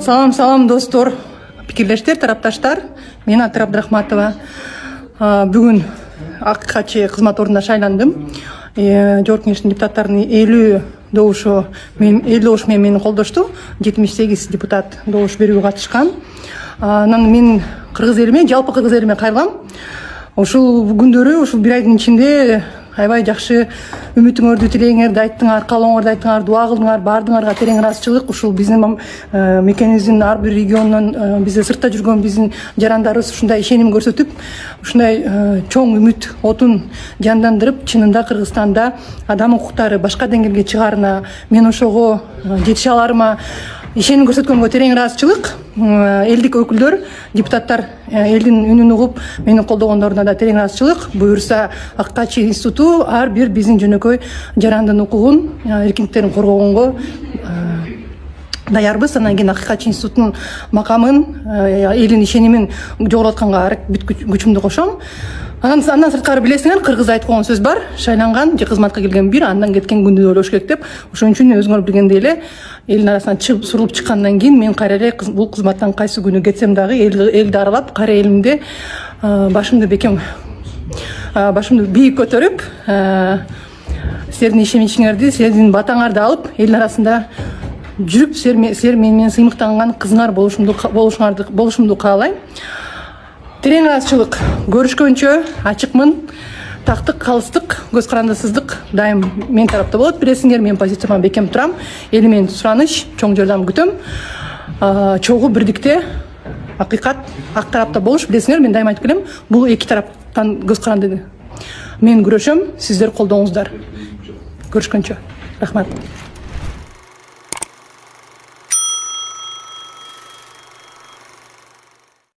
Салам достор, пикирлештер, тарапташтар. Мен Атыр Абдрахматова. Бүгін аккачы кызмат ордуна шайландым. Жогорку Кеңештин депутаттарынын 50 добушу менен мени колдошту. 78 депутат добуш берүүгө катышкан. Анан мен кыргыз элиме, жалпы кыргыз элиме кайрылам. Ушул күндөрү, ушул бир айдын ичинде аябай жакшы үмүтүңөрдү тилеңерди айттыңар, каалооңорду айттыңар, дуа кылдыңар, баардыгыңарга терең ыраазычылык. Ушул биздин мекенибиздин ар бир регионунан бизде сыртта жүргөн биздин жарандарыбыз ушундай ишеним көрсөтүп, ушундай чоң үмүт отун жандандырып, чынында Кыргызстанда адам укуктары башка деңгээлге чыгаарына, мен ошого жетише аларыма ишеним көрсөткөнгө терең ыраазычылык. Элдик өкүлдөр, депутаттар элдин үнүн угуп, мени колдогондоруна да терең ыраазычылык. Буюрса, Аккачы институту ар бир биздин жөнөкөй жарандын укугун, эркиндиктерин коргогонго даярбыз. Анан кийин Аккачы институтунун макамын, элдин ишенимин жогототканга бүт күчүмдү кошом. Андан сырткары билесиңер, кыргыз айтып койгон сөз бар: шайланган же кызматка келген бир, андан кеткен күндү ойлош керек деп. Ошон үчүн өзүңөр билгендей эле элдин арасынан чыгып сурулуп чыккандан кийин мен кайра эле бул кызматтан кайсы күнү кетсем дагы элди аралап, кайра элимде башымды бийик көтөрүп, силердин ишенимиңерди, силердин батаңарды алып, элдин арасында жүрүп, силер менен сыймыктанган кызыңар болушумду каалайм. Терең ыраазычылык. Көрүшкөнчө ачыкмын. Тактык, калыстык, көз карандысыздык дайым мен тарапта болот. Билесиңер, мен позицияма бекем турам. Эли менен сураныч, чоң жардам күтөм. Чогуу бирдикте, акыйкат ак тарапта болуш. Билесиңер, мен дайым айтып келем, бул эки тараптан көз каранды. Мен күрөшөм, сиздер колдооңуздар. Көрүшкөнчө. Рахмат.